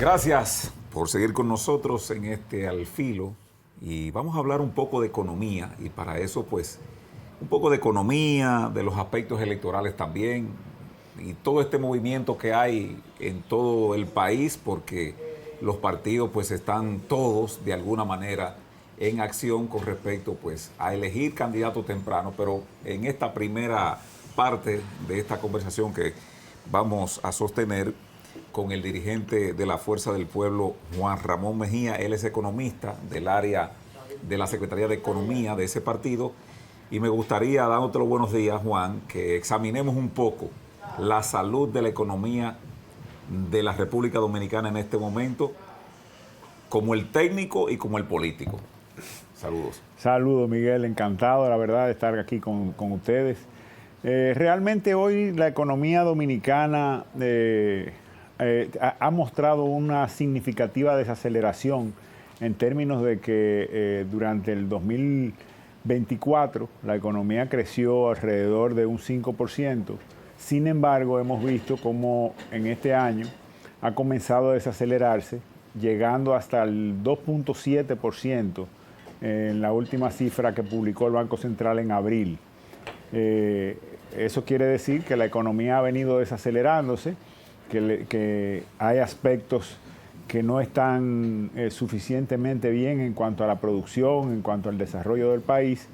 Gracias por seguir con nosotros en este Al Filo y vamos a hablar un poco de economía y para eso pues un poco de economía, de los aspectos electorales también y todo este movimiento que hay en todo el país porque los partidos pues están todos de alguna manera en acción con respecto pues a elegir candidatos temprano, pero en esta primera parte de esta conversación que vamos a sostener con el dirigente de la Fuerza del Pueblo, Juan Ramón Mejía. Él es economista del área de la Secretaría de Economía de ese partido. Y me gustaría, dándote los buenos días, Juan, que examinemos un poco la salud de la economía de la República Dominicana en este momento, como el técnico y como el político. Saludos. Saludos, Miguel. Encantado, la verdad, de estar aquí con ustedes. Realmente hoy la economía dominicana ha mostrado una significativa desaceleración en términos de que durante el 2024 la economía creció alrededor de un 5%. Sin embargo, hemos visto cómo en este año ha comenzado a desacelerarse, llegando hasta el 2.7% en la última cifra que publicó el Banco Central en abril. Eso quiere decir que la economía ha venido desacelerándose, que hay aspectos que no están suficientemente bien en cuanto a la producción, en cuanto al desarrollo del país.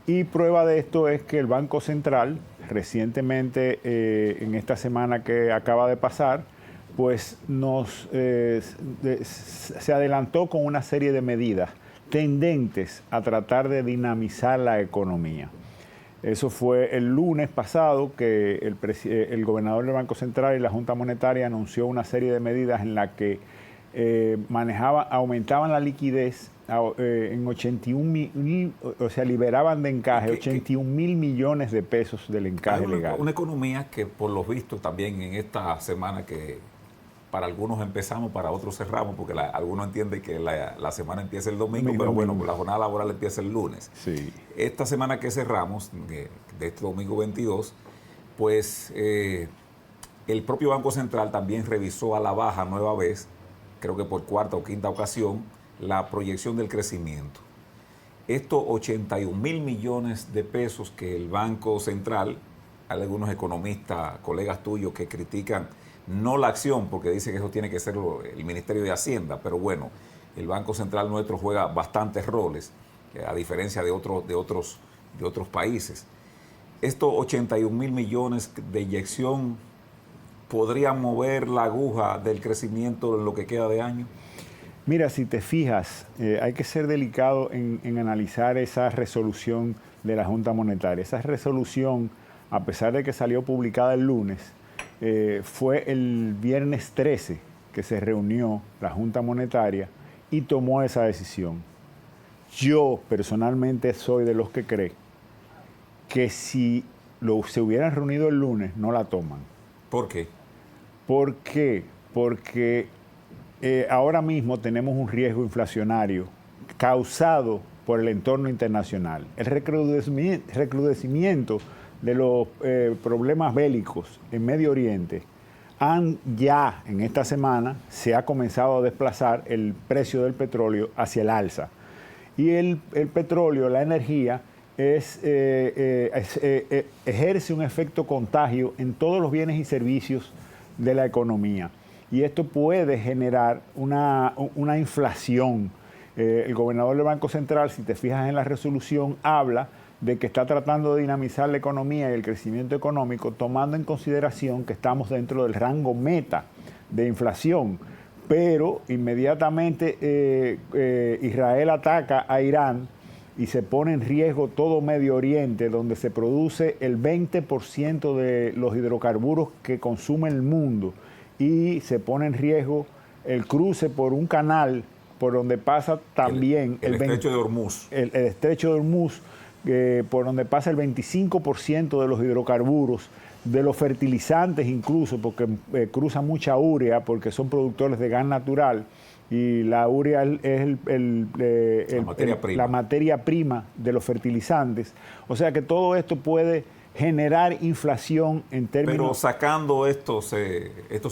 Y prueba de esto es que el Banco Central, recientemente, en esta semana que acaba de pasar, pues se adelantó con una serie de medidas tendentes a tratar de dinamizar la economía. Eso fue el lunes pasado que el gobernador del Banco Central y la Junta Monetaria anunció una serie de medidas en las que aumentaban la liquidez en 81.000, o sea, liberaban de encaje 81.000 millones de pesos del encaje legal. Una economía que por lo visto también en esta semana que para algunos empezamos, para otros cerramos, porque algunos entienden que la semana empieza el domingo, pero bueno, la jornada laboral empieza el lunes. Sí. Esta semana que cerramos, de este domingo 22, pues el propio Banco Central también revisó a la baja nueva vez, creo que por cuarta o quinta ocasión, la proyección del crecimiento. Estos 81.000 millones de pesos que el Banco Central, hay algunos economistas, colegas tuyos, que critican no la acción, porque dice que eso tiene que ser el Ministerio de Hacienda, pero bueno, el Banco Central nuestro juega bastantes roles, a diferencia de otros países. Estos 81.000 millones de inyección podrían mover la aguja del crecimiento en lo que queda de año. Mira, si te fijas, hay que ser delicado en analizar esa resolución de la Junta Monetaria. Esa resolución, a pesar de que salió publicada el lunes, fue el viernes 13 que se reunió la Junta Monetaria y tomó esa decisión. Yo personalmente soy de los que cree que si se hubieran reunido el lunes, no la toman. ¿Por qué? ¿Por qué? Porque ahora mismo tenemos un riesgo inflacionario causado por el entorno internacional. El recrudecimiento de los problemas bélicos en Medio Oriente ya en esta semana se ha comenzado a desplazar el precio del petróleo hacia el alza. Y el petróleo, la energía, ejerce un efecto contagio en todos los bienes y servicios de la economía. Y esto puede generar una inflación. El gobernador del Banco Central, si te fijas en la resolución, habla de que está tratando de dinamizar la economía y el crecimiento económico, tomando en consideración que estamos dentro del rango meta de inflación. Pero inmediatamente Israel ataca a Irán y se pone en riesgo todo Medio Oriente, donde se produce el 20% de los hidrocarburos que consume el mundo, y se pone en riesgo el cruce por un canal por donde pasa también el estrecho de Hormuz. El estrecho de Hormuz, por donde pasa el 25% de los hidrocarburos, de los fertilizantes incluso, porque cruza mucha urea, porque son productores de gas natural, y la urea es la materia prima de los fertilizantes. O sea que todo esto puede generar inflación en términos... Pero sacando estos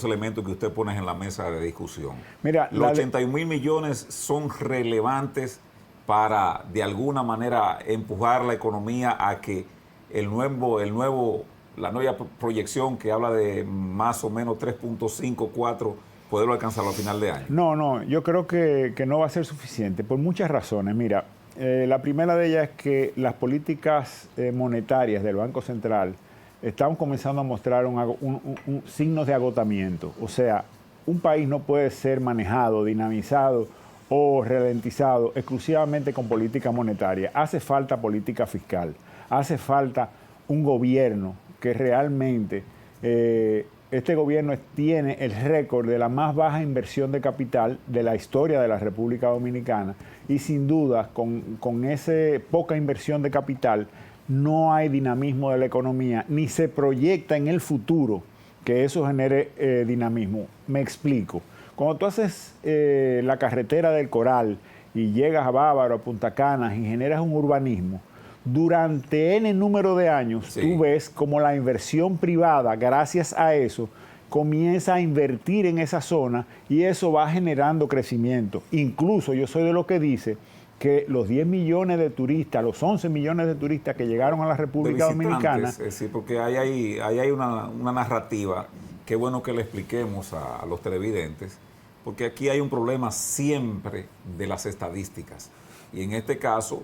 elementos que usted pone en la mesa de discusión, Mira, los 81.000 millones son relevantes para, de alguna manera, empujar la economía a que la nueva proyección que habla de más o menos 3.5, 4, poderlo alcanzar al final de año. No, yo creo que no va a ser suficiente por muchas razones. Mira, la primera de ellas es que las políticas monetarias del Banco Central están comenzando a mostrar signos de agotamiento. O sea, un país no puede ser manejado, dinamizado o ralentizado exclusivamente con política monetaria. Hace falta política fiscal, hace falta un gobierno que realmente... este gobierno tiene el récord de la más baja inversión de capital de la historia de la República Dominicana y sin duda con esa poca inversión de capital no hay dinamismo de la economía ni se proyecta en el futuro que eso genere dinamismo. Me explico. Cuando tú haces la carretera del Coral y llegas a Bávaro, a Punta Cana y generas un urbanismo, durante N número de años, sí, tú ves como la inversión privada, gracias a eso, comienza a invertir en esa zona y eso va generando crecimiento. Incluso yo soy de lo que dice que los 10 millones de turistas, los 11 millones de turistas que llegaron a la República Dominicana... Sí, porque ahí hay una narrativa, qué bueno que le expliquemos a los televidentes, porque aquí hay un problema siempre de las estadísticas. Y en este caso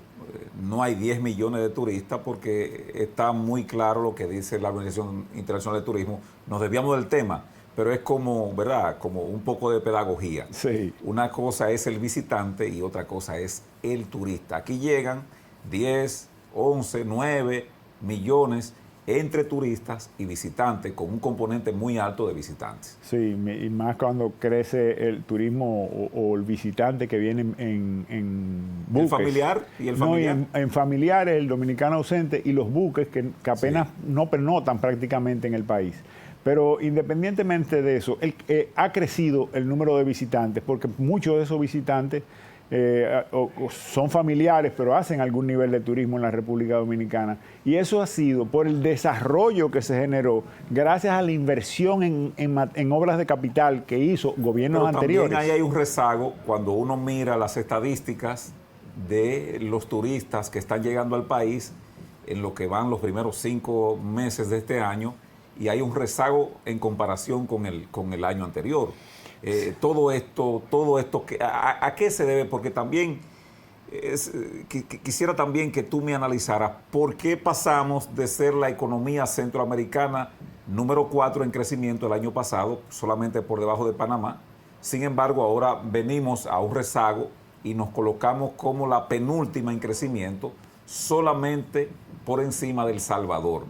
no hay 10 millones de turistas porque está muy claro lo que dice la Organización Internacional de Turismo. Nos desviamos del tema, pero es como, ¿verdad?, como un poco de pedagogía. Sí. Una cosa es el visitante y otra cosa es el turista. Aquí llegan 10, 11, 9 millones entre turistas y visitantes, con un componente muy alto de visitantes. Sí, y más cuando crece el turismo o el visitante que viene en buques. ¿El familiar? ¿Y el familiar? No, en familiares, el dominicano ausente y los buques que apenas no pernotan prácticamente en el país. Pero independientemente de eso, ha crecido el número de visitantes, porque muchos de esos visitantes son familiares, pero hacen algún nivel de turismo en la República Dominicana. Y eso ha sido por el desarrollo que se generó gracias a la inversión en obras de capital que hizo gobiernos anteriores. También ahí hay un rezago cuando uno mira las estadísticas de los turistas que están llegando al país en lo que van los primeros 5 meses de este año, y hay un rezago en comparación con el año anterior. Todo esto, ¿a qué se debe? Porque también quisiera también que tú me analizaras por qué pasamos de ser la economía centroamericana número 4 en crecimiento el año pasado, solamente por debajo de Panamá. Sin embargo, ahora venimos a un rezago y nos colocamos como la penúltima en crecimiento, solamente por encima de El Salvador.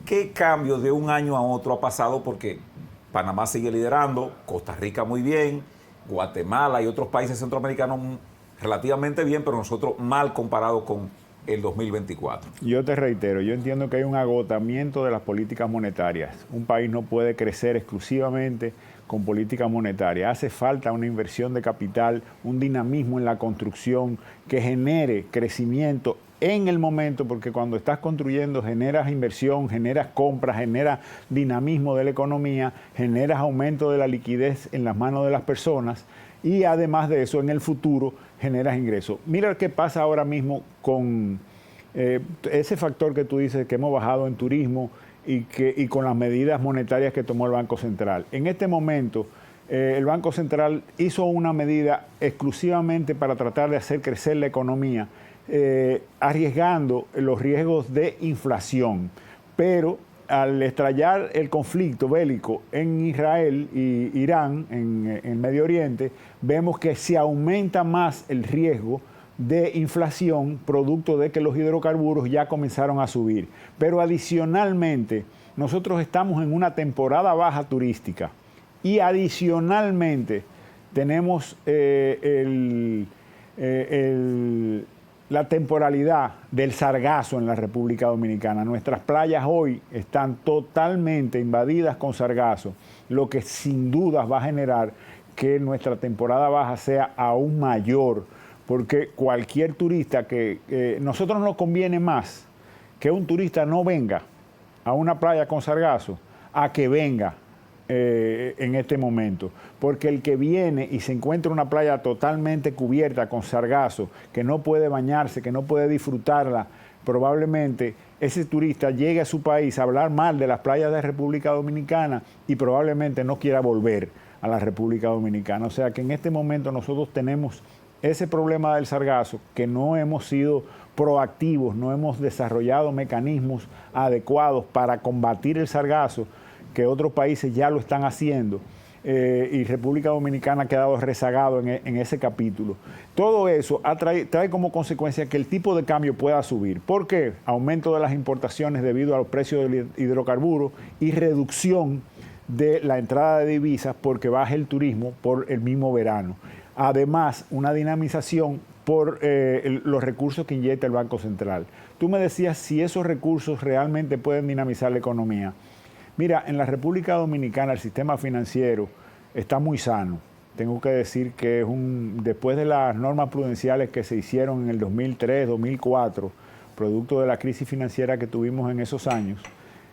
¿Qué cambio de un año a otro ha pasado? Porque Panamá sigue liderando, Costa Rica muy bien, Guatemala y otros países centroamericanos relativamente bien, pero nosotros mal comparado con el 2024. Yo te reitero, yo entiendo que hay un agotamiento de las políticas monetarias. Un país no puede crecer exclusivamente con política monetaria. Hace falta una inversión de capital, un dinamismo en la construcción que genere crecimiento en el momento, porque cuando estás construyendo generas inversión, generas compras, generas dinamismo de la economía, generas aumento de la liquidez en las manos de las personas y además de eso en el futuro generas ingresos. Mira qué pasa ahora mismo con ese factor que tú dices que hemos bajado en turismo y con las medidas monetarias que tomó el Banco Central. En este momento el Banco Central hizo una medida exclusivamente para tratar de hacer crecer la economía, arriesgando los riesgos de inflación, pero al estallar el conflicto bélico en Israel y Irán, en el Medio Oriente, vemos que se aumenta más el riesgo de inflación producto de que los hidrocarburos ya comenzaron a subir. Pero adicionalmente, nosotros estamos en una temporada baja turística y adicionalmente tenemos la temporalidad del sargazo en la República Dominicana. Nuestras playas hoy están totalmente invadidas con sargazo, lo que sin duda va a generar que nuestra temporada baja sea aún mayor, porque cualquier turista nosotros nos conviene más que un turista no venga a una playa con sargazo a que venga en este momento. Porque el que viene y se encuentra una playa totalmente cubierta con sargazo, que no puede bañarse, que no puede disfrutarla, probablemente ese turista llegue a su país a hablar mal de las playas de República Dominicana y probablemente no quiera volver a la República Dominicana. O sea que en este momento nosotros tenemos ese problema del sargazo, que no hemos sido proactivos, no hemos desarrollado mecanismos adecuados para combatir el sargazo, que otros países ya lo están haciendo, y República Dominicana ha quedado rezagado en ese capítulo. Todo eso trae como consecuencia que el tipo de cambio pueda subir. ¿Por qué? Aumento de las importaciones debido a los precios del hidrocarburo y reducción de la entrada de divisas porque baja el turismo por el mismo verano. Además, una dinamización por los recursos que inyecta el Banco Central. Tú me decías si esos recursos realmente pueden dinamizar la economía. Mira, en la República Dominicana el sistema financiero está muy sano. Tengo que decir que después de las normas prudenciales que se hicieron en el 2003, 2004, producto de la crisis financiera que tuvimos en esos años,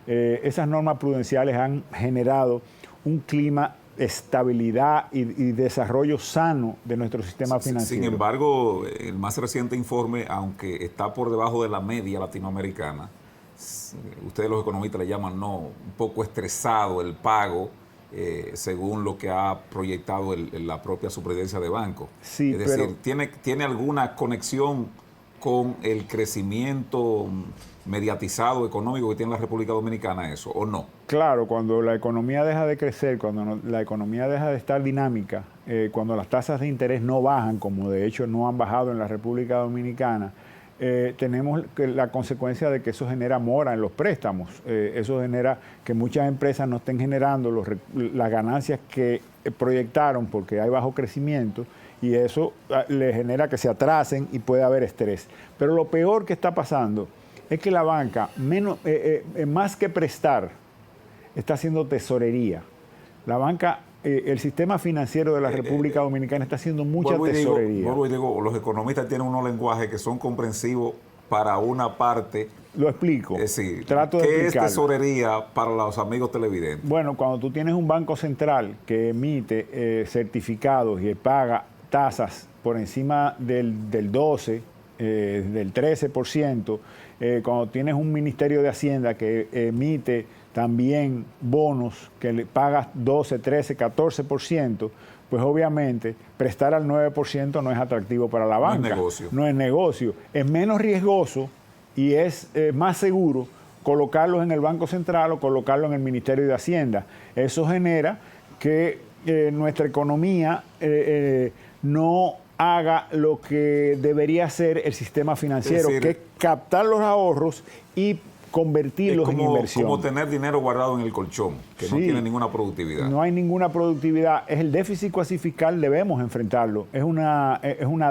esas normas prudenciales han generado un clima de estabilidad y desarrollo sano de nuestro sistema financiero. Sin embargo, el más reciente informe, aunque está por debajo de la media latinoamericana, ustedes los economistas le llaman un poco estresado el pago, según lo que ha proyectado la propia superintendencia de banco. Sí, es decir, ¿tiene alguna conexión con el crecimiento mediatizado económico que tiene la República Dominicana eso, o no? Claro, cuando la economía deja de crecer, cuando la economía deja de estar dinámica, cuando las tasas de interés no bajan, como de hecho no han bajado en la República Dominicana, tenemos la consecuencia de que eso genera mora en los préstamos. Eso genera que muchas empresas no estén generando las ganancias que proyectaron porque hay bajo crecimiento, y eso le genera que se atrasen y puede haber estrés. Pero lo peor que está pasando es que la banca, más que prestar, está haciendo tesorería. La banca, el sistema financiero de la República Dominicana está haciendo mucha tesorería. Los economistas tienen unos lenguajes que son comprensivos para una parte. Lo explico. Trato de explicar. ¿Qué es tesorería para los amigos televidentes? Bueno, cuando tú tienes un banco central que emite certificados y paga tasas por encima del 12, del 13%, cuando tienes un Ministerio de Hacienda que emite también bonos que le pagas 12, 13, 14%, pues obviamente prestar al 9% no es atractivo para la banca. No es negocio. No es negocio. Es menos riesgoso y es más seguro colocarlos en el Banco Central o colocarlos en el Ministerio de Hacienda. Eso genera que nuestra economía no haga lo que debería hacer el sistema financiero, que es captar los ahorros y convertirlos en inversión. Es como tener dinero guardado en el colchón, que no tiene ninguna productividad. No hay ninguna productividad. Es el déficit cuasi fiscal, debemos enfrentarlo. Es una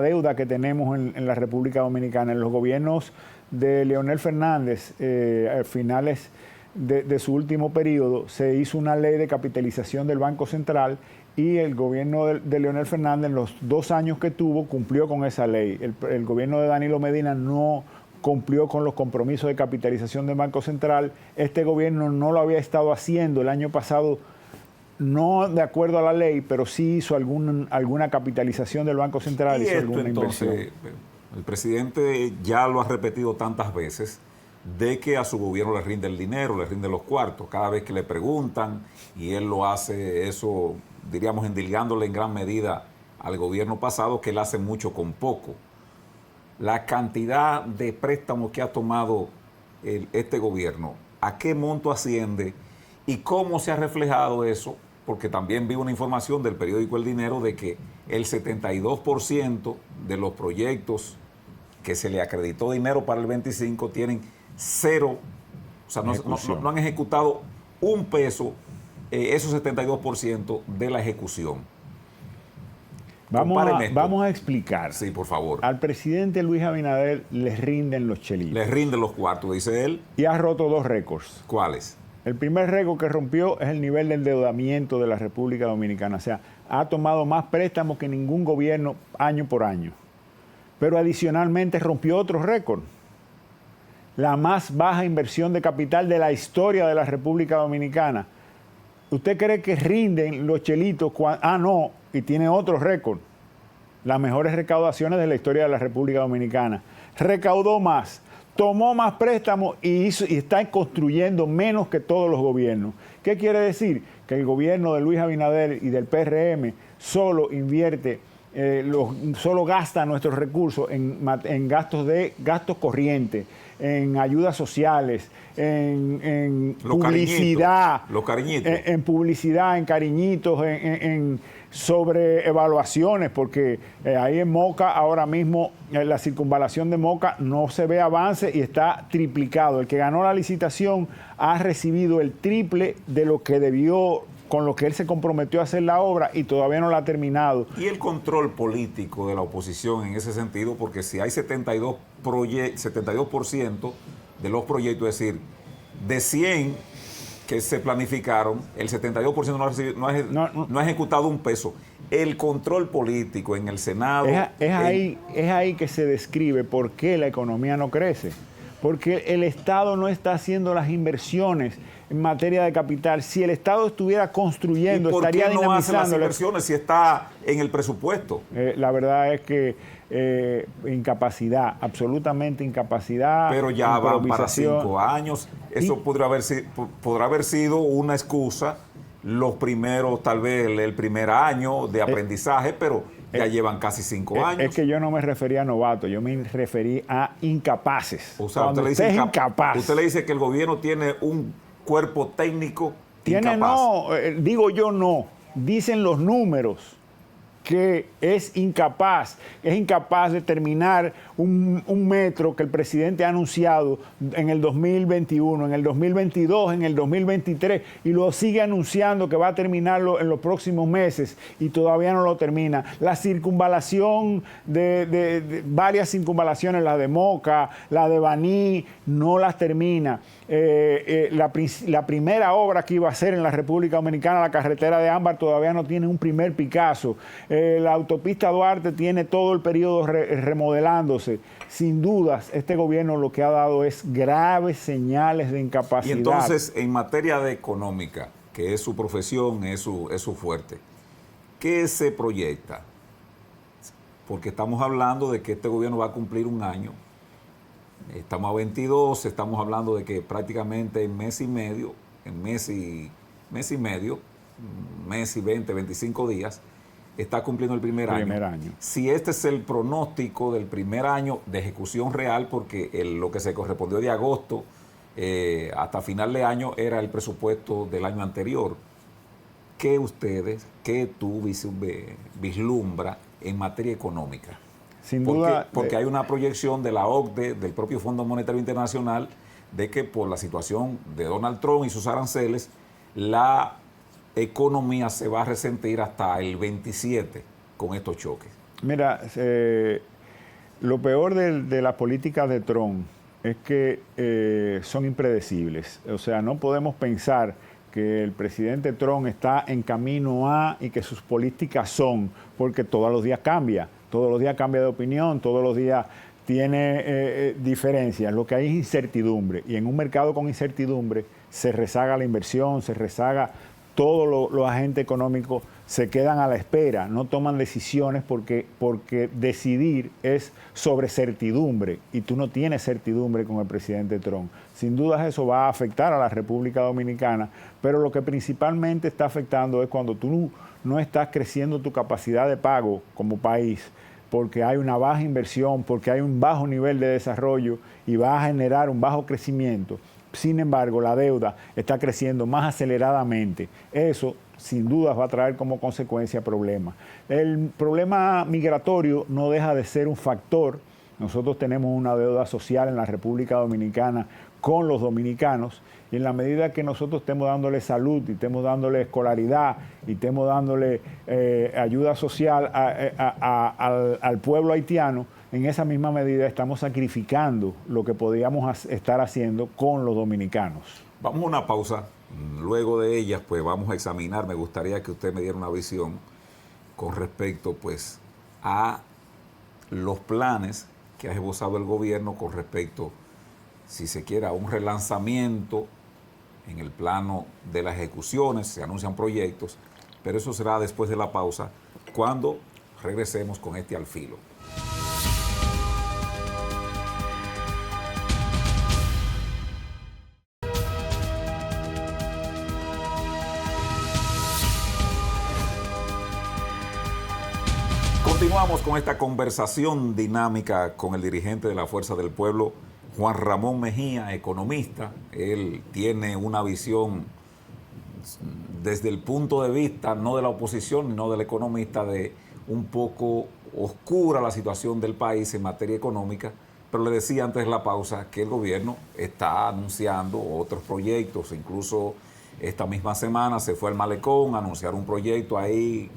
deuda que tenemos en la República Dominicana. En los gobiernos de Leonel Fernández, a finales de su último periodo, se hizo una ley de capitalización del Banco Central, y el gobierno de Leonel Fernández, en los 2 años que tuvo, cumplió con esa ley. El gobierno de Danilo Medina no cumplió con los compromisos de capitalización del Banco Central. Este gobierno no lo había estado haciendo el año pasado, no de acuerdo a la ley, pero sí hizo alguna capitalización del Banco Central, hizo alguna inversión. El presidente ya lo ha repetido tantas veces, de que a su gobierno le rinde el dinero, le rinde los cuartos, cada vez que le preguntan, y él lo hace eso, diríamos, endilgándole en gran medida al gobierno pasado, que él hace mucho con poco. La cantidad de préstamos que ha tomado este gobierno, ¿a qué monto asciende y cómo se ha reflejado eso? Porque también vi una información del periódico El Dinero de que el 72% de los proyectos que se le acreditó dinero para el 25 tienen cero, o sea, no han ejecutado un peso, esos 72% de la ejecución. Vamos a explicar. Sí, por favor. Al presidente Luis Abinader les rinden los chelitos. Les rinden los cuartos, dice él. Y ha roto 2 récords. ¿Cuáles? El primer récord que rompió es el nivel de endeudamiento de la República Dominicana. O sea, ha tomado más préstamos que ningún gobierno año por año. Pero adicionalmente rompió otro récord. la más baja inversión de capital de la historia de la República Dominicana. ¿Usted cree que rinden los chelitos? No, y tiene otro récord. Las mejores recaudaciones de la historia de la República Dominicana. Recaudó más, tomó más préstamos y está construyendo menos que todos los gobiernos. ¿Qué quiere decir? Que el gobierno de Luis Abinader y del PRM solo invierte, solo gasta nuestros recursos en gastos corrientes, en ayudas sociales, en publicidad, en publicidad, en cariñitos, en sobre evaluaciones, porque ahí en Moca ahora mismo la circunvalación de Moca no se ve avance y está triplicado. El que ganó la licitación ha recibido el triple de lo que debió, con lo que él se comprometió a hacer la obra, y todavía no la ha terminado. Y el control político de la oposición en ese sentido, porque si hay 72% de los proyectos, es decir, de 100 que se planificaron, el 72% no ha ejecutado un peso. El control político en el Senado... Es ahí que se describe por qué la economía no crece. Porque el Estado no está haciendo las inversiones en materia de capital. Si el Estado estuviera construyendo, estaría dinamizando... ¿Por qué no hace las inversiones si está en el presupuesto? La verdad es que incapacidad, absolutamente incapacidad. Pero ya van para 5 años. Eso podrá haber sido una excusa los primeros, tal vez el primer año de aprendizaje, pero ya llevan casi 5 años. Es que yo no me refería a novatos, yo me referí a incapaces. O sea, usted le dice que el gobierno tiene un cuerpo técnico incapaz. No, digo yo no. Dicen los números que es incapaz de terminar un metro que el presidente ha anunciado en el 2021, en el 2022, en el 2023, y lo sigue anunciando que va a terminarlo en los próximos meses y todavía no lo termina. La circunvalación de varias circunvalaciones, la de Moca, la de Baní, no las termina. La primera obra que iba a hacer en la República Dominicana, la carretera de Ámbar, todavía no tiene un primer Picasso. La autopista Duarte tiene todo el periodo remodelándose. Sin dudas, este gobierno lo que ha dado es graves señales de incapacidad. Y entonces, en materia de económica, que es su profesión, es su fuerte, ¿qué se proyecta? Porque estamos hablando de que este gobierno va a cumplir un año. Estamos a 22, estamos hablando de que prácticamente en mes y 20, 25 días, está cumpliendo el primer año. Si este es el pronóstico del primer año de ejecución real, porque lo que se correspondió de agosto hasta final de año era el presupuesto del año anterior, ¿qué tú vislumbra en materia económica? Sin duda. Porque hay una proyección de la OCDE, del propio Fondo Monetario Internacional, de que por la situación de Donald Trump y sus aranceles, la economía se va a resentir hasta el 27 con estos choques. Mira, lo peor de la política de Trump es que son impredecibles. O sea, no podemos pensar que el presidente Trump está en camino a y que sus políticas son, porque todos los días cambia de opinión, todos los días tiene diferencias. Lo que hay es incertidumbre, y en un mercado con incertidumbre se rezaga la inversión, se rezaga todos los agentes económicos, se quedan a la espera, no toman decisiones porque decidir es sobre certidumbre, y tú no tienes certidumbre con el presidente Trump. Sin duda eso va a afectar a la República Dominicana, pero lo que principalmente está afectando es cuando tú no estás creciendo tu capacidad de pago como país, porque hay una baja inversión, porque hay un bajo nivel de desarrollo y va a generar un bajo crecimiento. Sin embargo, la deuda está creciendo más aceleradamente. Eso, sin duda, va a traer como consecuencia problemas. El problema migratorio no deja de ser un factor. Nosotros tenemos una deuda social en la República Dominicana con los dominicanos, y en la medida que nosotros estemos dándole salud y estemos dándole escolaridad y estemos dándole ayuda social al pueblo haitiano, en esa misma medida estamos sacrificando lo que podíamos estar haciendo con los dominicanos. Vamos a una pausa. Luego de ellas, pues vamos a examinar. Me gustaría que usted me diera una visión con respecto, pues, a los planes que ha esbozado el gobierno con respecto si se quiera, un relanzamiento en el plano de las ejecuciones, se anuncian proyectos, pero eso será después de la pausa, cuando regresemos con este Al Filo. Continuamos con esta conversación dinámica con el dirigente de la Fuerza del Pueblo, Juan Ramón Mejía, economista. Él tiene una visión desde el punto de vista no de la oposición, sino del economista, de un poco oscura la situación del país en materia económica, pero le decía antes de la pausa que el gobierno está anunciando otros proyectos. Incluso esta misma semana se fue al Malecón a anunciar un proyecto ahí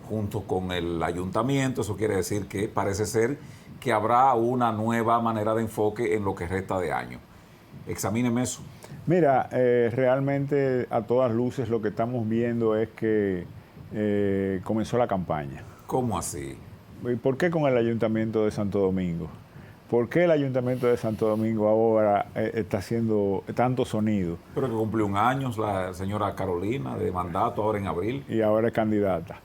junto con el ayuntamiento. Eso quiere decir que parece ser que habrá una nueva manera de enfoque en lo que resta de año. Examíneme eso. Mira, realmente a todas luces lo que estamos viendo es que comenzó la campaña. ¿Cómo así? ¿Y por qué con el Ayuntamiento de Santo Domingo? ¿Por qué el Ayuntamiento de Santo Domingo ahora está haciendo tanto sonido? Pero que cumplió un año la señora Carolina de mandato ahora en abril. Y ahora es candidata,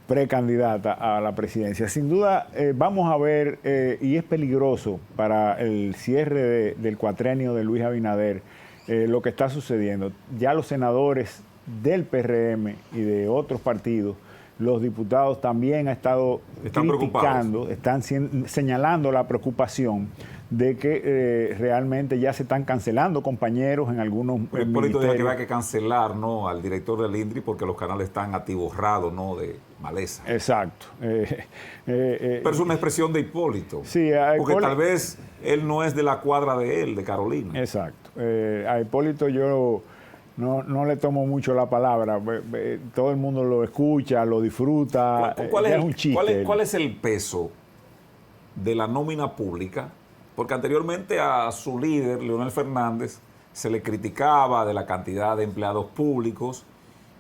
precandidata a la presidencia. Sin duda vamos a ver, y es peligroso para el cierre del cuatrenio de Luis Abinader, lo que está sucediendo. Ya los senadores del PRM y de otros partidos, los diputados también han estado criticando, están señalando la preocupación de que realmente ya se están cancelando compañeros en algunos ministerios. Hipólito dijo que va a cancelar, ¿no?, al director del INDRI porque los canales están atiborrados, ¿no?, de maleza. Exacto. Pero es una expresión de Hipólito. Sí, porque tal vez él no es de la cuadra de él, de Carolina. Exacto. A Hipólito yo no le tomo mucho la palabra. Todo el mundo lo escucha, lo disfruta. Es un chiste. ¿Cuál es el peso de la nómina pública? Porque anteriormente a su líder, Leonel Fernández, se le criticaba de la cantidad de empleados públicos,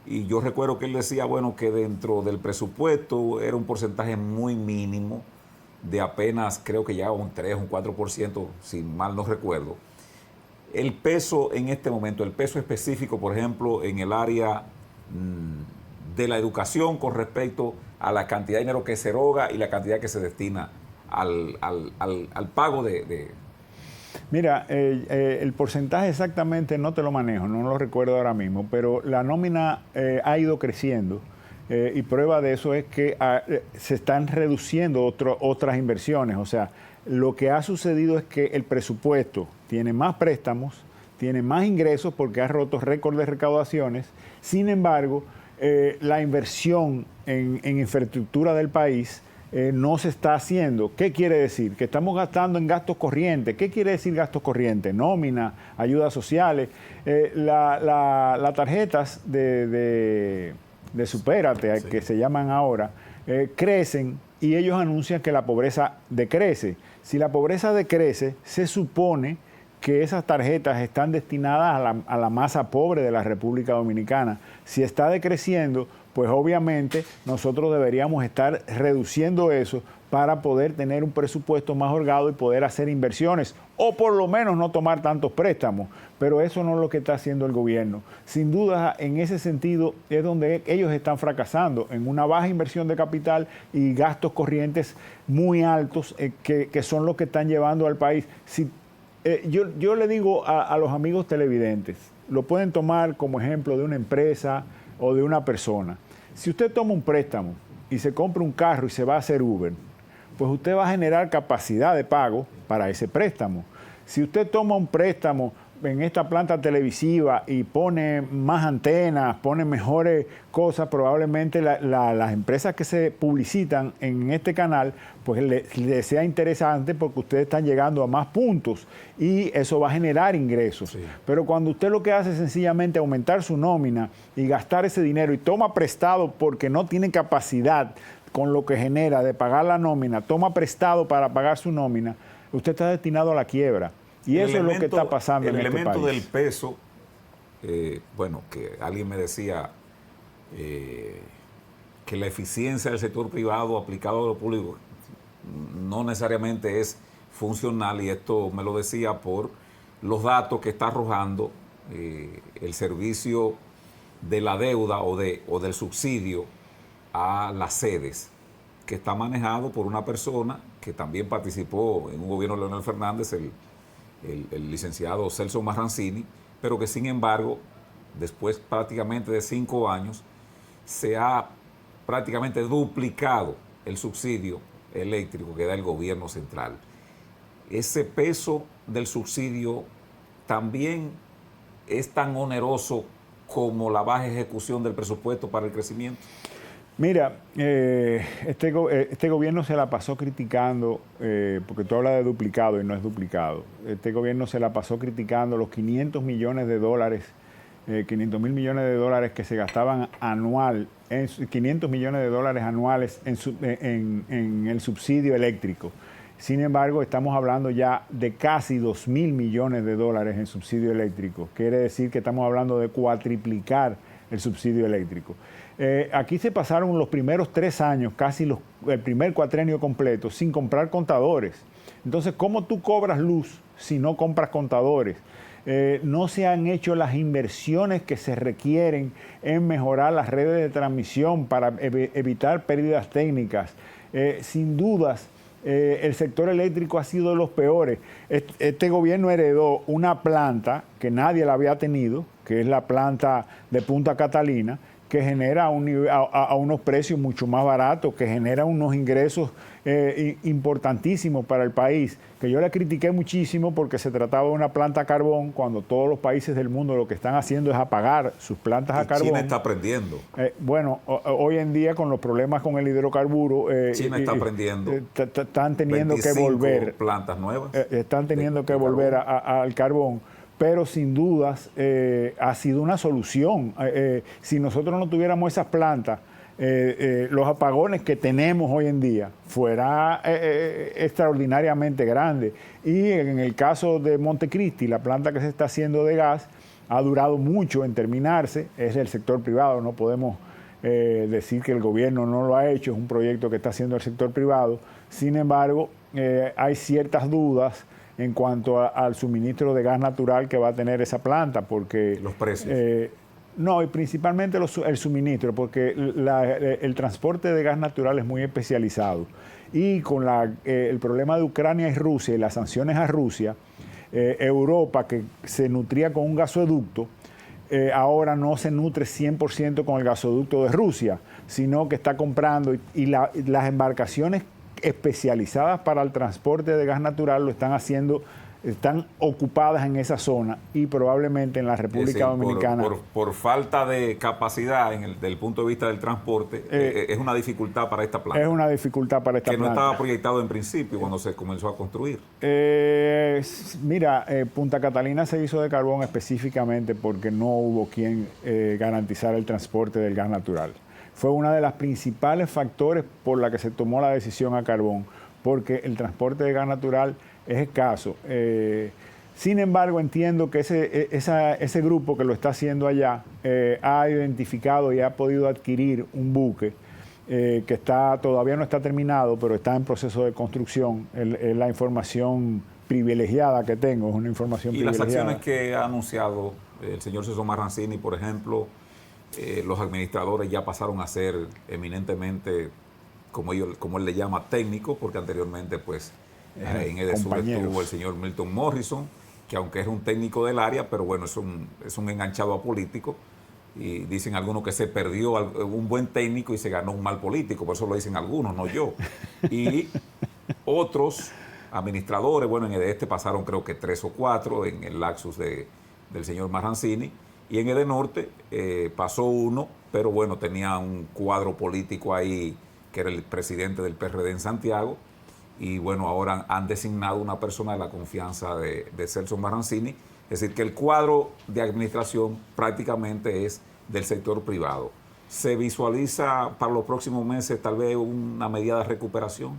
y yo recuerdo que él decía, bueno, que dentro del presupuesto era un porcentaje muy mínimo, de apenas, creo que llegaba un 3, un 4%, si mal no recuerdo. El peso en este momento, el peso específico, por ejemplo, en el área de la educación con respecto a la cantidad de dinero que se eroga y la cantidad que se destina al pago de... Mira, el porcentaje exactamente no te lo manejo, no lo recuerdo ahora mismo, pero la nómina ha ido creciendo y prueba de eso es que se están reduciendo otras inversiones. O sea, lo que ha sucedido es que el presupuesto tiene más préstamos, tiene más ingresos porque ha roto récord de recaudaciones. Sin embargo, la inversión en infraestructura del país no se está haciendo. ¿Qué quiere decir? Que estamos gastando en gastos corrientes. ¿Qué quiere decir gastos corrientes? Nómina, ayudas sociales. Las tarjetas de Supérate, sí, que se llaman ahora, crecen y ellos anuncian que la pobreza decrece. Si la pobreza decrece, se supone que esas tarjetas están destinadas a la masa pobre de la República Dominicana. Si está decreciendo, pues obviamente nosotros deberíamos estar reduciendo eso para poder tener un presupuesto más holgado y poder hacer inversiones, o por lo menos no tomar tantos préstamos. Pero eso no es lo que está haciendo el gobierno. Sin duda, en ese sentido es donde ellos están fracasando, en una baja inversión de capital y gastos corrientes muy altos que son los que están llevando al país. Yo le digo a los amigos televidentes, lo pueden tomar como ejemplo de una empresa o de una persona. Si usted toma un préstamo y se compra un carro y se va a hacer Uber, pues usted va a generar capacidad de pago para ese préstamo. Si usted toma un préstamo en esta planta televisiva y pone más antenas, pone mejores cosas, probablemente las empresas que se publicitan en este canal, pues le sea interesante porque ustedes están llegando a más puntos y eso va a generar ingresos. Sí. Pero cuando usted lo que hace es sencillamente aumentar su nómina y gastar ese dinero y toma prestado porque no tiene capacidad con lo que genera de pagar la nómina, toma prestado para pagar su nómina, usted está destinado a la quiebra. Y eso es lo que está pasando en este país. El elemento del peso, bueno, que alguien me decía que la eficiencia del sector privado aplicado a lo público no necesariamente es funcional, y esto me lo decía por los datos que está arrojando el servicio de la deuda o del subsidio a las sedes, que está manejado por una persona que también participó en un gobierno de Leonel Fernández, el licenciado Celso Marrancini, pero que sin embargo, después prácticamente de 5 años, se ha prácticamente duplicado el subsidio eléctrico que da el gobierno central. Ese peso del subsidio también es tan oneroso como la baja ejecución del presupuesto para el crecimiento. Mira, este gobierno se la pasó criticando, porque tú hablas de duplicado y no es duplicado. Este gobierno se la pasó criticando los 500 millones de dólares, 500 mil millones de dólares que se gastaban 500 millones de dólares anuales en el subsidio eléctrico. Sin embargo, estamos hablando ya de casi 2 mil millones de dólares en subsidio eléctrico. Quiere decir que estamos hablando de cuatriplicar el subsidio eléctrico. Aquí se pasaron los primeros 3 años, casi el primer cuatrenio completo, sin comprar contadores. Entonces, ¿cómo tú cobras luz si no compras contadores? No se han hecho las inversiones que se requieren en mejorar las redes de transmisión para evitar pérdidas técnicas. Sin dudas, el sector eléctrico ha sido de los peores. Este gobierno heredó una planta que nadie la había tenido, que es la planta de Punta Catalina, que genera a unos precios mucho más baratos, que genera unos ingresos importantísimos para el país, que yo la critiqué muchísimo porque se trataba de una planta a carbón, cuando todos los países del mundo lo que están haciendo es apagar sus plantas a carbón. China está aprendiendo. Bueno, hoy en día con los problemas con el hidrocarburo... China está aprendiendo. Están teniendo que volver... plantas nuevas. Están teniendo que volver al carbón. Pero sin dudas ha sido una solución. Si nosotros no tuviéramos esas plantas, los apagones que tenemos hoy en día fuera extraordinariamente grande. Y en el caso de Montecristi, la planta que se está haciendo de gas ha durado mucho en terminarse, es del sector privado, no podemos decir que el gobierno no lo ha hecho, es un proyecto que está haciendo el sector privado. Sin embargo, hay ciertas dudas en cuanto al suministro de gas natural que va a tener esa planta, porque... Los precios. No, y principalmente el suministro, porque el transporte de gas natural es muy especializado. Y con el problema de Ucrania y Rusia y las sanciones a Rusia, Europa, que se nutría con un gasoducto, ahora no se nutre 100% con el gasoducto de Rusia, sino que está comprando y las embarcaciones especializadas para el transporte de gas natural lo están haciendo, están ocupadas en esa zona y probablemente en la República Dominicana. Por falta de capacidad desde el punto de vista del transporte, es una dificultad para esta planta. Es una dificultad para esta planta. Que no estaba proyectado en principio cuando se comenzó a construir. Mira, Punta Catalina se hizo de carbón específicamente porque no hubo quien garantizara el transporte del gas natural. Fue uno de los principales factores por la que se tomó la decisión a carbón, porque el transporte de gas natural es escaso. Sin embargo, entiendo que ese grupo que lo está haciendo allá ha identificado y ha podido adquirir un buque que todavía no está terminado, pero está en proceso de construcción. Es la información privilegiada que tengo, es una información privilegiada. Y las acciones que ha anunciado el señor Celso Marrancini, por ejemplo, los administradores ya pasaron a ser eminentemente, como él le llama, técnicos, porque anteriormente pues en Edesur estuvo el señor Milton Morrison, que aunque es un técnico del área, pero bueno, es un enganchado a político, y dicen algunos que se perdió un buen técnico y se ganó un mal político, por eso lo dicen algunos, no yo. Y otros administradores, bueno, en Edeste pasaron creo que 3 o 4 en el lapsus del señor Marrancini, y en Edenorte pasó uno, pero bueno, tenía un cuadro político ahí que era el presidente del PRD en Santiago, y bueno, ahora han designado una persona de la confianza de Celso Marrancini, es decir, que el cuadro de administración prácticamente es del sector privado. ¿Se visualiza para los próximos meses tal vez una medida de recuperación?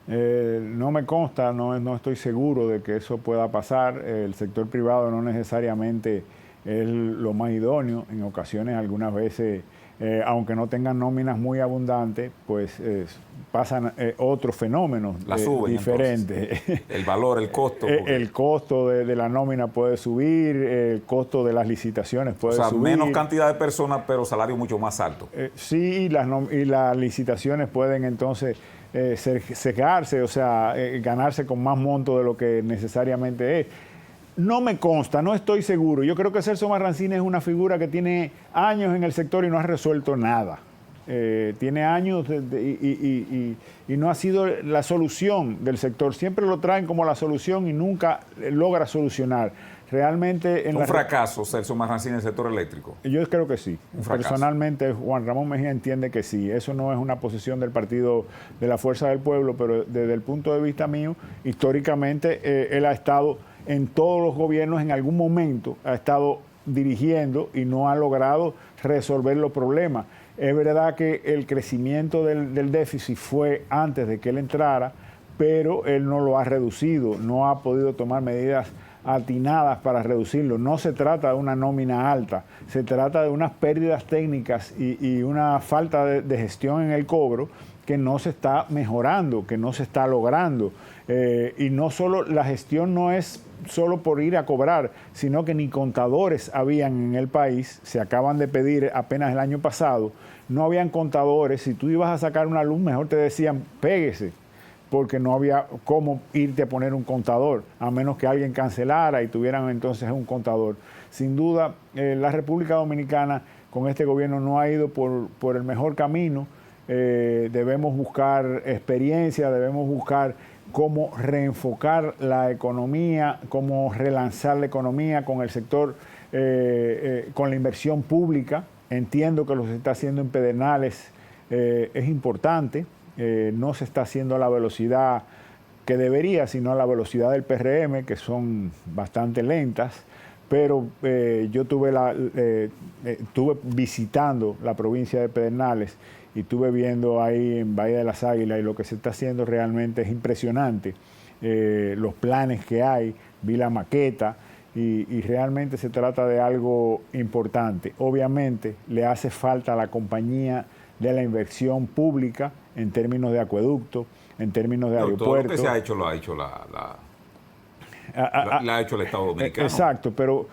No me consta, no estoy seguro de que eso pueda pasar. El sector privado no necesariamente es lo más idóneo. En ocasiones, algunas veces aunque no tengan nóminas muy abundantes, pues pasan otros fenómenos diferentes. El valor, el costo. El costo de la nómina puede subir, el costo de las licitaciones puede subir. Menos cantidad de personas, pero salario mucho más alto. Sí, y las licitaciones pueden entonces cegarse, o sea, ganarse con más monto de lo que necesariamente es. No me consta, no estoy seguro. Yo creo que Celso Marrancín es una figura que tiene años en el sector y no ha resuelto nada. Tiene años y no ha sido la solución del sector. Siempre lo traen como la solución y nunca logra solucionar. Realmente... ¿Un fracaso Celso Marrancín en el sector eléctrico? Yo creo que sí. Personalmente, Juan Ramón Mejía entiende que sí. Eso no es una posición del Partido de la Fuerza del Pueblo, pero desde el punto de vista mío, históricamente, él ha estado en todos los gobiernos, en algún momento ha estado dirigiendo y no ha logrado resolver los problemas. Es verdad que el crecimiento del déficit fue antes de que él entrara, pero él no lo ha reducido, no ha podido tomar medidas atinadas para reducirlo. No se trata de una nómina alta, se trata de unas pérdidas técnicas y una falta de gestión en el cobro que no se está mejorando, que no se está logrando. Y no solo, la gestión no es solo por ir a cobrar, sino que ni contadores habían en el país, se acaban de pedir apenas el año pasado, no habían contadores. Si tú ibas a sacar una luz, mejor te decían, péguese, porque no había cómo irte a poner un contador, a menos que alguien cancelara y tuvieran entonces un contador. Sin duda, la República Dominicana con este gobierno no ha ido por el mejor camino. Debemos buscar experiencia, debemos buscar cómo reenfocar la economía, cómo relanzar la economía con el sector, con la inversión pública. Entiendo que lo que se está haciendo en Pedernales es importante. No se está haciendo a la velocidad que debería, sino a la velocidad del PRM, que son bastante lentas, pero yo estuve visitando la provincia de Pedernales y estuve viendo ahí en Bahía de las Águilas, y lo que se está haciendo realmente es impresionante. Los planes que hay, vi la maqueta, y realmente se trata de algo importante. Obviamente le hace falta a la compañía de la inversión pública en términos de acueducto, en términos de aeropuertos. Todo lo que se ha hecho lo ha hecho la ha hecho el Estado Dominicano. Exacto, pero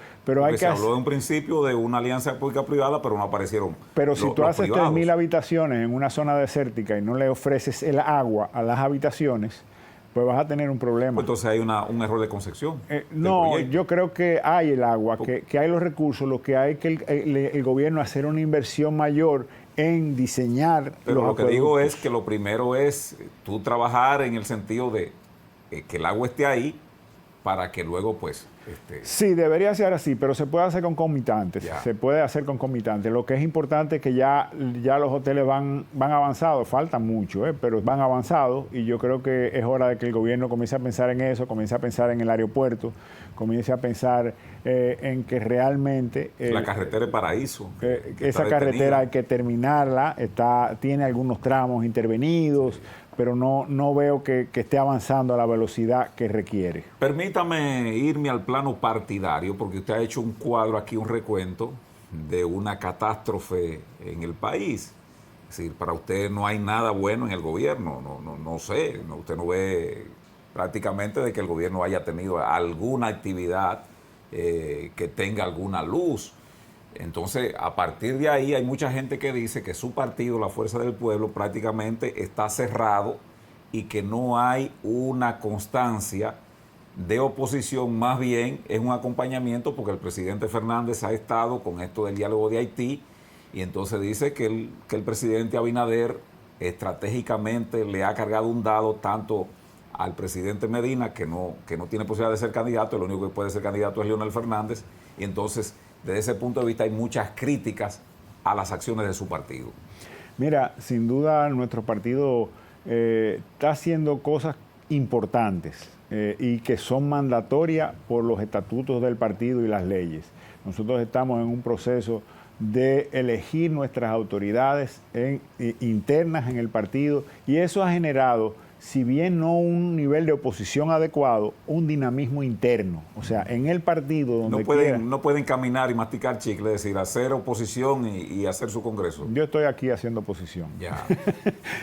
hay que... Se habló de un principio de una alianza pública-privada, pero no aparecieron. Pero si tú haces 3.000 habitaciones en una zona desértica y no le ofreces el agua a las habitaciones, pues vas a tener un problema. Pues entonces hay un error de concepción. No, yo creo que hay el agua, que hay los recursos, lo que hay que el gobierno hacer una inversión mayor en diseñar. Pero lo que digo es que lo primero es tú trabajar en el sentido de que el agua esté ahí para que luego pues... Sí, debería ser así, pero se puede hacer concomitantes. Ya. Se puede hacer concomitantes. Lo que es importante es que ya los hoteles van avanzados, falta mucho, pero van avanzados, y yo creo que es hora de que el gobierno comience a pensar en eso, comience a pensar en el aeropuerto, comience a pensar en que realmente... la carretera de Paraíso. Esa carretera hay que terminarla, tiene algunos tramos intervenidos, pero no veo que esté avanzando a la velocidad que requiere. Permítame irme al plano partidario, porque usted ha hecho un cuadro aquí, un recuento de una catástrofe en el país. Es decir, para usted no hay nada bueno en el gobierno, no sé, usted no ve prácticamente de que el gobierno haya tenido alguna actividad que tenga alguna luz. Entonces, a partir de ahí hay mucha gente que dice que su partido, la Fuerza del Pueblo, prácticamente está cerrado y que no hay una constancia de oposición, más bien es un acompañamiento, porque el presidente Fernández ha estado con esto del diálogo de Haití, y entonces dice que el presidente Abinader estratégicamente le ha cargado un dado tanto al presidente Medina, que no tiene posibilidad de ser candidato, el único que puede ser candidato es Leonel Fernández, y entonces desde ese punto de vista hay muchas críticas a las acciones de su partido. Mira, sin duda nuestro partido está haciendo cosas importantes y que son mandatorias por los estatutos del partido y las leyes. Nosotros estamos en un proceso de elegir nuestras autoridades internas en el partido, y eso ha generado si bien no un nivel de oposición adecuado, un dinamismo interno. O sea, en el partido donde no pueden caminar y masticar chicle, es decir, hacer oposición y hacer su congreso. Yo estoy aquí haciendo oposición. Ya.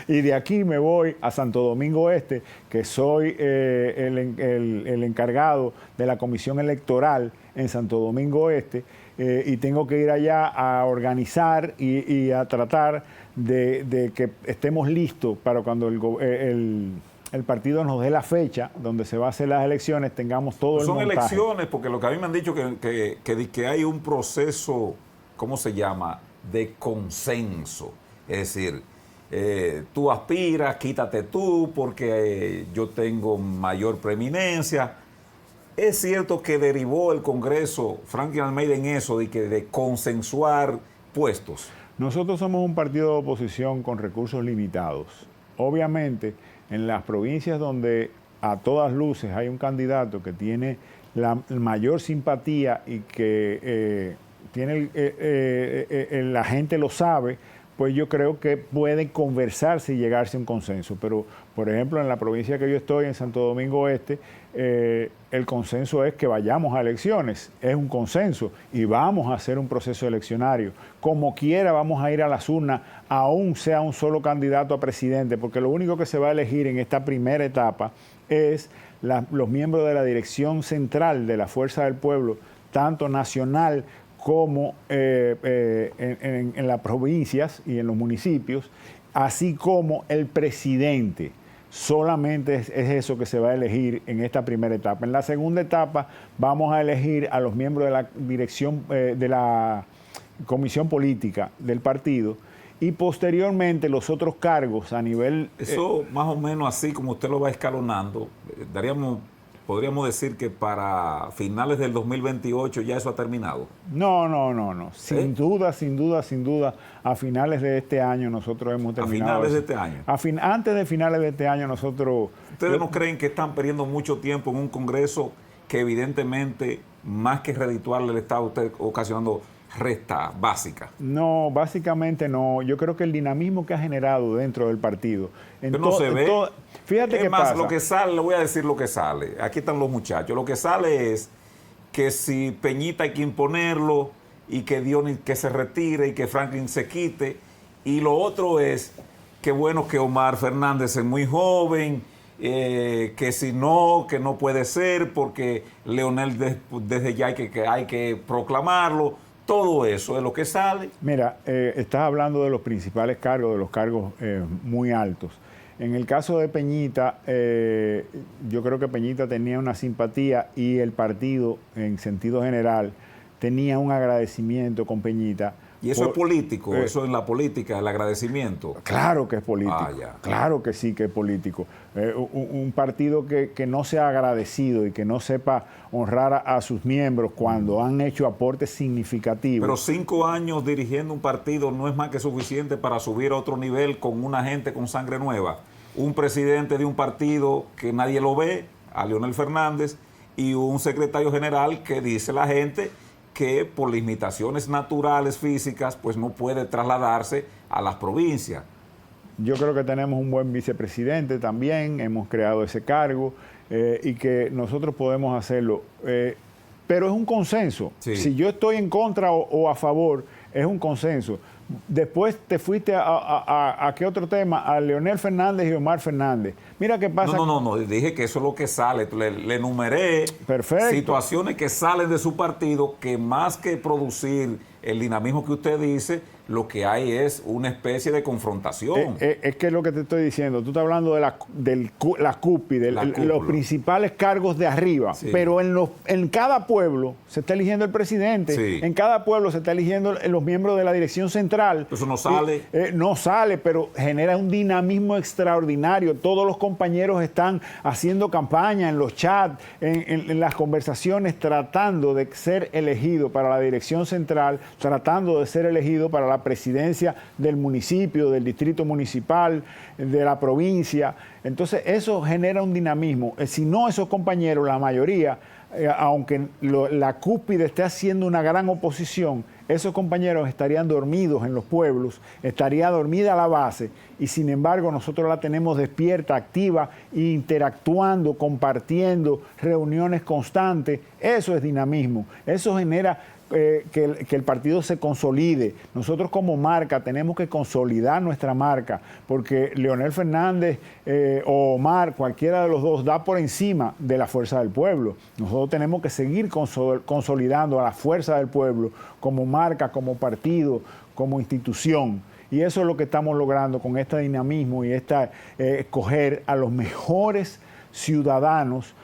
Y de aquí me voy a Santo Domingo Este, que soy el encargado de la comisión electoral en Santo Domingo Este, y tengo que ir allá a organizar y a tratar de que estemos listos para cuando el partido nos dé la fecha donde se va a hacer las elecciones, tengamos todo el montaje. Son elecciones, porque lo que a mí me han dicho que hay un proceso, ¿cómo se llama?, de consenso. Es decir, tú aspiras, quítate tú, porque yo tengo mayor preeminencia. Es cierto que derivó el Congreso, Franklin Almeida, en eso, de consensuar puestos. Nosotros somos un partido de oposición con recursos limitados. Obviamente, en las provincias donde a todas luces hay un candidato que tiene la mayor simpatía y que la gente lo sabe, pues yo creo que puede conversarse y llegarse a un consenso. Pero, por ejemplo, en la provincia que yo estoy, en Santo Domingo Este, el consenso es que vayamos a elecciones, es un consenso, y vamos a hacer un proceso eleccionario. Como quiera vamos a ir a las urnas, aún sea un solo candidato a presidente, porque lo único que se va a elegir en esta primera etapa es los miembros de la dirección central de la Fuerza del Pueblo, tanto nacional como en las provincias y en los municipios, así como el presidente. Solamente es eso que se va a elegir en esta primera etapa. En la segunda etapa vamos a elegir a los miembros de la dirección, de la comisión política del partido, y posteriormente los otros cargos a nivel... Eso más o menos así como usted lo va escalonando, podríamos decir que para finales del 2028 ya eso ha terminado. No. Sin duda, a finales de este año nosotros hemos terminado. ¿A finales de este año? Antes de finales de este año nosotros... ¿Ustedes no creen que están perdiendo mucho tiempo en un Congreso que evidentemente, más que redituarle, le está a usted ocasionando resta básica? No, básicamente no. Yo creo que el dinamismo que ha generado dentro del partido... no se ve. Fíjate qué pasa. Lo que sale, le voy a decir lo que sale. Aquí están los muchachos. Lo que sale es que si Peñita hay que imponerlo y que Dionis que se retire y que Franklin se quite. Y lo otro es que bueno, que Omar Fernández es muy joven, que si no, que no puede ser porque Leonel desde ya hay que proclamarlo. Todo eso es lo que sale. Mira, estás hablando de los principales cargos, de los cargos muy altos. En el caso de Peñita, yo creo que Peñita tenía una simpatía y el partido, en sentido general, tenía un agradecimiento con Peñita. ¿Y eso es político? ¿Eso es la política, el agradecimiento? Claro que es político. Claro que sí que es político. Un partido que no sea agradecido y que no sepa honrar a sus miembros cuando han hecho aportes significativos. Pero 5 años dirigiendo un partido no es más que suficiente para subir a otro nivel con una gente con sangre nueva. Un presidente de un partido que nadie lo ve, a Leonel Fernández, y un secretario general que dice la gente que por limitaciones naturales, físicas, pues no puede trasladarse a las provincias. Yo creo que tenemos un buen vicepresidente también, hemos creado ese cargo y que nosotros podemos hacerlo. Pero es un consenso. Sí. Si yo estoy en contra o a favor, es un consenso. Después te fuiste a ¿qué otro tema? A Leonel Fernández y Omar Fernández. Mira qué pasa. No, dije que eso es lo que sale. Le enumeré situaciones que salen de su partido que más que producir el dinamismo que usted dice, lo que hay es una especie de confrontación. Es que es lo que te estoy diciendo. Tú estás hablando de la cúpide, los principales cargos de arriba. Sí. Pero en cada pueblo se está eligiendo el presidente. Sí. En cada pueblo se está eligiendo los miembros de la dirección central. Eso no sale. No sale, pero genera un dinamismo extraordinario. Todos los compañeros están haciendo campaña en los chats, en las conversaciones, tratando de ser elegido para la dirección central, tratando de ser elegido para la presidencia del municipio, del distrito municipal, de la provincia. Entonces eso genera un dinamismo. Si no, esos compañeros, la mayoría, aunque la cúpide esté haciendo una gran oposición, esos compañeros estarían dormidos en los pueblos, estaría dormida la base y sin embargo nosotros la tenemos despierta, activa, interactuando, compartiendo, reuniones constantes. Eso es dinamismo, eso genera que el partido se consolide. Nosotros como marca tenemos que consolidar nuestra marca, porque Leonel Fernández o Omar, cualquiera de los dos, da por encima de la fuerza del pueblo. Nosotros tenemos que seguir consolidando a la fuerza del pueblo como marca, como partido, como institución. Y eso es lo que estamos logrando con este dinamismo y escoger a los mejores ciudadanos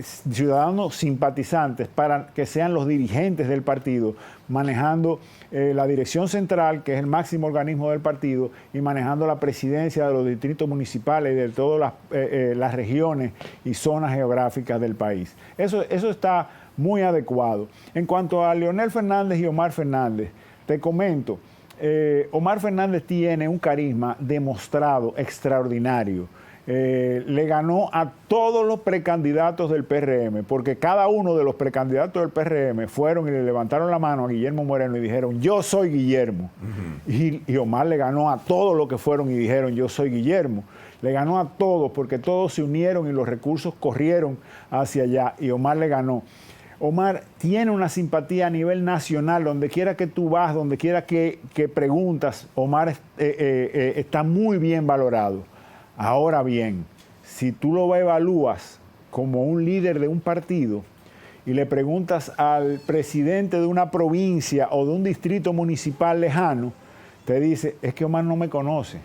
ciudadanos simpatizantes para que sean los dirigentes del partido, manejando la dirección central, que es el máximo organismo del partido, y manejando la presidencia de los distritos municipales y de todas las regiones y zonas geográficas del país. Eso está muy adecuado. En cuanto a Leonel Fernández y Omar Fernández, te comento, Omar Fernández tiene un carisma demostrado extraordinario. Le ganó a todos los precandidatos del PRM, porque cada uno de los precandidatos del PRM fueron y le levantaron la mano a Guillermo Moreno y dijeron, yo soy Guillermo. Y Omar le ganó a todos los que fueron y dijeron, yo soy Guillermo. Le ganó a todos, porque todos se unieron y los recursos corrieron hacia allá, y Omar le ganó. Omar tiene una simpatía a nivel nacional, donde quiera que tú vas, donde quiera que preguntas, Omar está muy bien valorado. Ahora bien, si tú lo evalúas como un líder de un partido y le preguntas al presidente de una provincia o de un distrito municipal lejano, te dice, es que Omar no me conoce.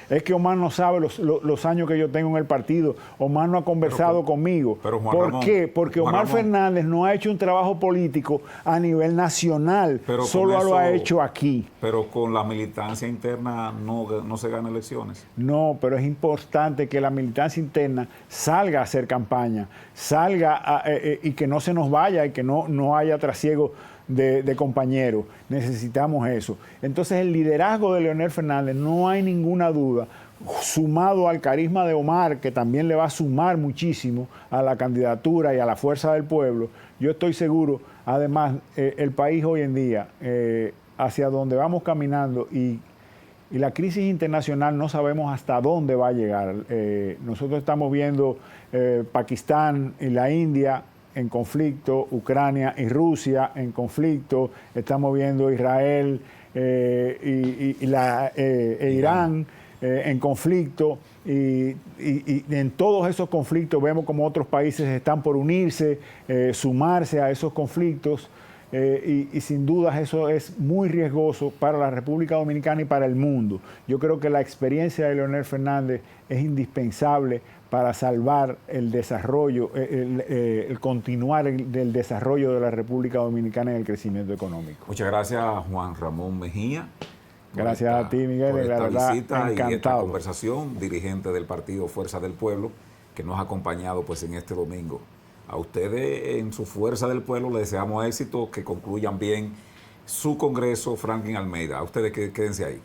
Es que Omar no sabe los años que yo tengo en el partido. Omar no ha conversado conmigo. ¿Por qué? Porque Omar Fernández no ha hecho un trabajo político a nivel nacional. Solo lo ha hecho aquí. Pero con la militancia interna no se ganan elecciones. No, pero es importante que la militancia interna salga a hacer campaña, y que no se nos vaya y que no haya trasiego de compañeros. Necesitamos eso. Entonces el liderazgo de Leonel Fernández, no hay ninguna duda, sumado al carisma de Omar, que también le va a sumar muchísimo a la candidatura y a la fuerza del pueblo. Yo estoy seguro, además, el país hoy en día, hacia donde vamos caminando y la crisis internacional no sabemos hasta dónde va a llegar. Nosotros estamos viendo Pakistán y la India en conflicto, Ucrania y Rusia en conflicto, estamos viendo Israel e Irán en conflicto, y en todos esos conflictos vemos como otros países están por unirse, sumarse a esos conflictos, y sin duda eso es muy riesgoso para la República Dominicana y para el mundo. Yo creo que la experiencia de Leonel Fernández es indispensable para salvar el desarrollo, el continuar del desarrollo de la República Dominicana en el crecimiento económico. Muchas gracias, Juan Ramón Mejía. Gracias a ti, Miguel, por esta visita encantado. Y esta conversación, dirigente del partido Fuerza del Pueblo, que nos ha acompañado pues en este domingo. A ustedes en su Fuerza del Pueblo les deseamos éxito, que concluyan bien su congreso, Franklin Almeida. A ustedes quédense ahí.